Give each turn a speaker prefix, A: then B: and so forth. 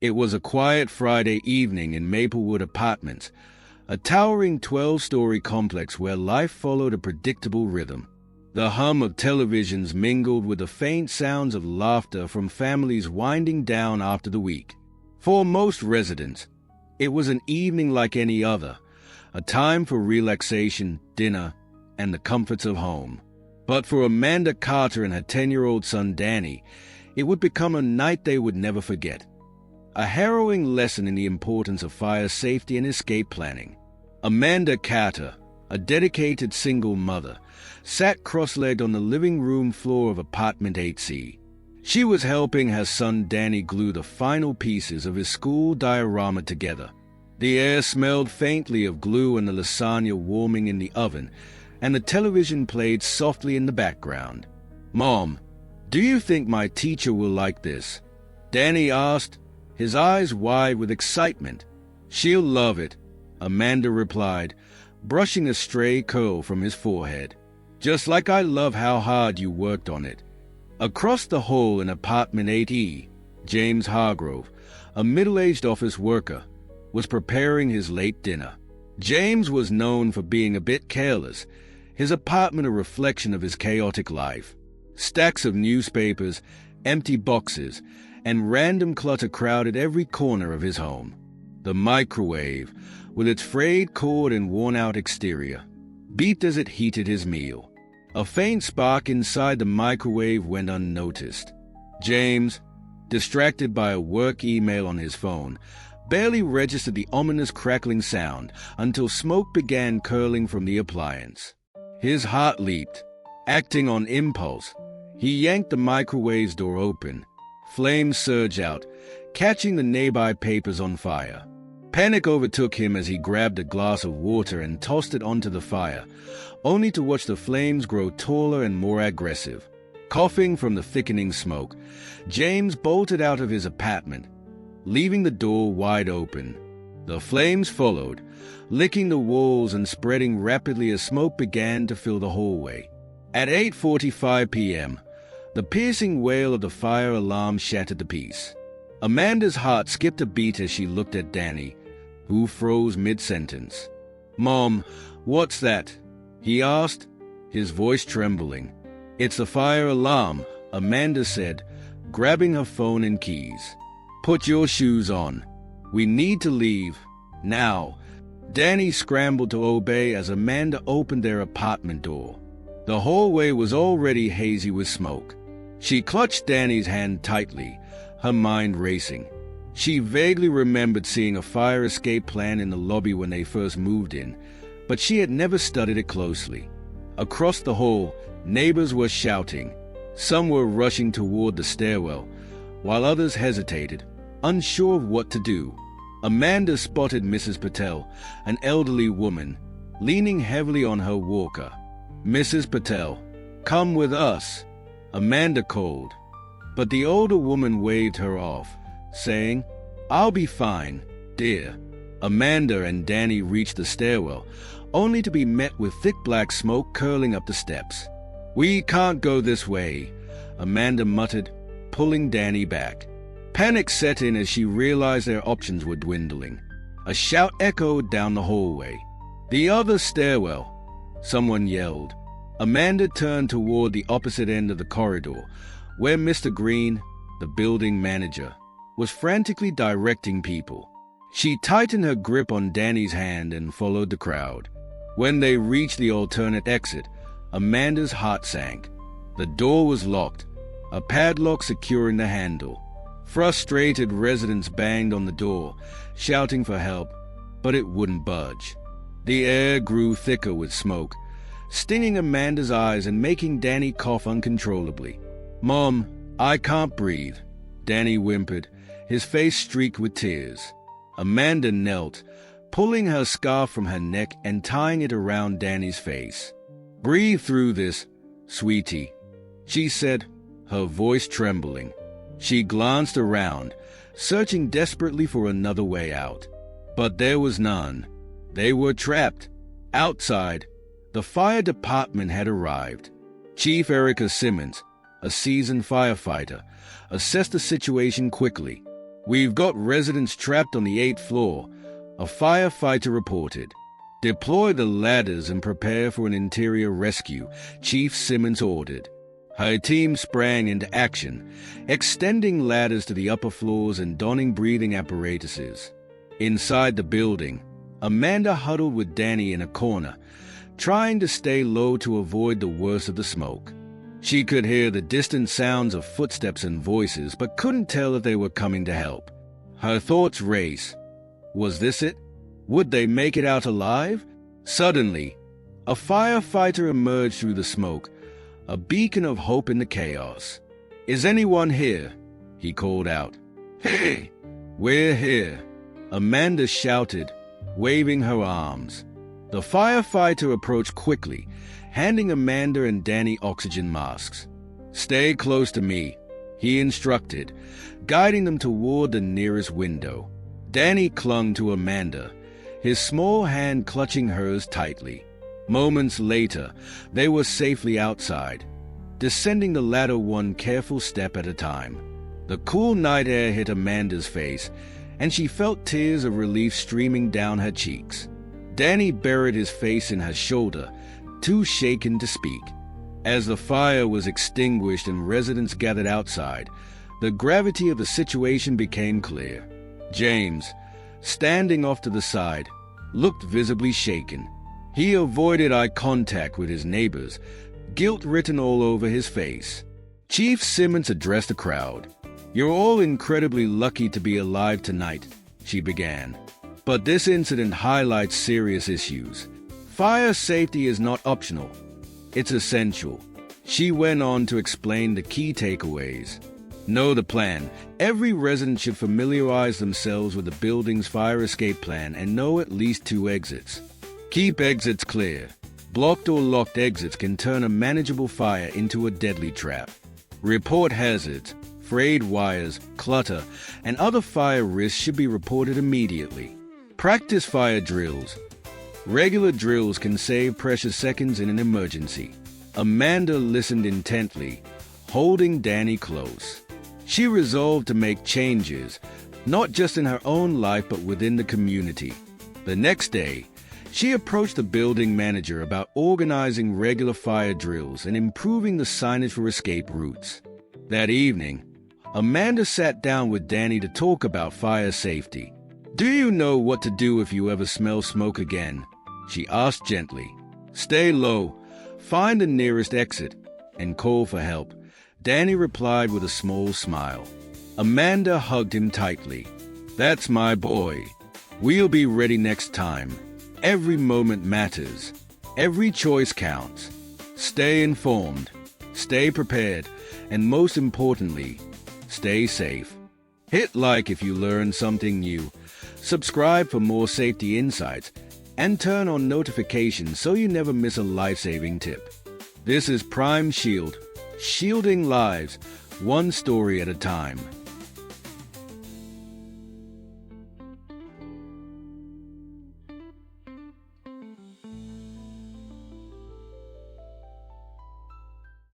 A: It was a quiet Friday evening in Maplewood Apartments, a towering 12-story complex where life followed a predictable rhythm. The hum of televisions mingled with the faint sounds of laughter from families winding down after the week. For most residents, it was an evening like any other, a time for relaxation, dinner, and the comforts of home. But for Amanda Carter and her 10-year-old son Danny, it would become a night they would never forget. A harrowing lesson in the importance of fire safety and escape planning. Amanda Carter, a dedicated single mother, sat cross-legged on the living room floor of apartment 8C. She was helping her son Danny glue the final pieces of his school diorama together. The air smelled faintly of glue and the lasagna warming in the oven, and the television played softly in the background. "Mom, do you think my teacher will like this?" Danny asked, his eyes wide with excitement. "She'll love it," Amanda replied, brushing a stray curl from his forehead. "Just like I love how hard you worked on it." Across the hall in apartment 8E, James Hargrove, a middle-aged office worker, was preparing his late dinner. James was known for being a bit careless, his apartment a reflection of his chaotic life. Stacks of newspapers, empty boxes, and random clutter crowded every corner of his home. The microwave, with its frayed cord and worn-out exterior, beeped as it heated his meal. A faint spark inside the microwave went unnoticed. James, distracted by a work email on his phone, barely registered the ominous crackling sound until smoke began curling from the appliance. His heart leaped. Acting on impulse, he yanked the microwave's door open. Flames surged out, catching the nearby papers on fire. Panic overtook him as he grabbed a glass of water and tossed it onto the fire, only to watch the flames grow taller and more aggressive. Coughing from the thickening smoke, James bolted out of his apartment, leaving the door wide open. The flames followed, licking the walls and spreading rapidly as smoke began to fill the hallway. At 8:45 p.m., the piercing wail of the fire alarm shattered the peace. Amanda's heart skipped a beat as she looked at Danny, who froze mid-sentence. "Mom, what's that?" he asked, his voice trembling. "It's the fire alarm," Amanda said, grabbing her phone and keys. "Put your shoes on. We need to leave. Now." Danny scrambled to obey as Amanda opened their apartment door. The hallway was already hazy with smoke. She clutched Danny's hand tightly, her mind racing. She vaguely remembered seeing a fire escape plan in the lobby when they first moved in, but she had never studied it closely. Across the hall, neighbors were shouting. Some were rushing toward the stairwell, while others hesitated, unsure of what to do. Amanda spotted Mrs. Patel, an elderly woman, leaning heavily on her walker. "Mrs. Patel, come with us," Amanda called. But the older woman waved her off, saying, "I'll be fine, dear." Amanda and Danny reached the stairwell, only to be met with thick black smoke curling up the steps. "We can't go this way," Amanda muttered, pulling Danny back. Panic set in as she realized their options were dwindling. A shout echoed down the hallway. "The other stairwell," someone yelled. Amanda turned toward the opposite end of the corridor, where Mr. Green, the building manager, was frantically directing people. She tightened her grip on Danny's hand and followed the crowd. When they reached the alternate exit, Amanda's heart sank. The door was locked, a padlock securing the handle. Frustrated residents banged on the door, shouting for help, but it wouldn't budge. The air grew thicker with smoke, stinging Amanda's eyes and making Danny cough uncontrollably. "Mom, I can't breathe," Danny whimpered, his face streaked with tears. Amanda knelt, pulling her scarf from her neck and tying it around Danny's face. "Breathe through this, sweetie," she said, her voice trembling. She glanced around, searching desperately for another way out. But there was none. They were trapped. Outside, the fire department had arrived. Chief Erica Simmons, a seasoned firefighter, assessed the situation quickly. "We've got residents trapped on the 8th floor," a firefighter reported. "Deploy the ladders and prepare for an interior rescue," Chief Simmons ordered. Her team sprang into action, extending ladders to the upper floors and donning breathing apparatuses. Inside the building, Amanda huddled with Danny in a corner, trying to stay low to avoid the worst of the smoke. She could hear the distant sounds of footsteps and voices, but couldn't tell if they were coming to help. Her thoughts raced. Was this it? Would they make it out alive? Suddenly, a firefighter emerged through the smoke, a beacon of hope in the chaos. "Is anyone here?" he called out. "Hey, we're here," Amanda shouted, waving her arms. The firefighter approached quickly, handing Amanda and Danny oxygen masks. "Stay close to me," he instructed, guiding them toward the nearest window. Danny clung to Amanda, his small hand clutching hers tightly. Moments later, they were safely outside, descending the ladder one careful step at a time. The cool night air hit Amanda's face, and she felt tears of relief streaming down her cheeks. Danny buried his face in her shoulder, too shaken to speak. As the fire was extinguished and residents gathered outside, the gravity of the situation became clear. James, standing off to the side, looked visibly shaken. He avoided eye contact with his neighbors, guilt written all over his face. Chief Simmons addressed the crowd. "You're all incredibly lucky to be alive tonight," she began. "But this incident highlights serious issues. Fire safety is not optional. It's essential." She went on to explain the key takeaways. Know the plan. Every resident should familiarize themselves with the building's fire escape plan and know at least 2 exits. Keep exits clear. Blocked or locked exits can turn a manageable fire into a deadly trap. Report hazards. Frayed wires, clutter, and other fire risks should be reported immediately. Practice fire drills. Regular drills can save precious seconds in an emergency. Amanda listened intently, holding Danny close. She resolved to make changes, not just in her own life but within the community. The next day, she approached the building manager about organizing regular fire drills and improving the signage for escape routes. That evening, Amanda sat down with Danny to talk about fire safety. "Do you know what to do if you ever smell smoke again?" she asked gently. "Stay low, find the nearest exit, and call for help," Danny replied with a small smile. Amanda hugged him tightly. "That's my boy. We'll be ready next time. Every moment matters. Every choice counts. Stay informed, stay prepared, and most importantly, stay safe." Hit like if you learned something new, subscribe for more safety insights, and turn on notifications so you never miss a life-saving tip. This is Prime Shield, shielding lives, one story at a time.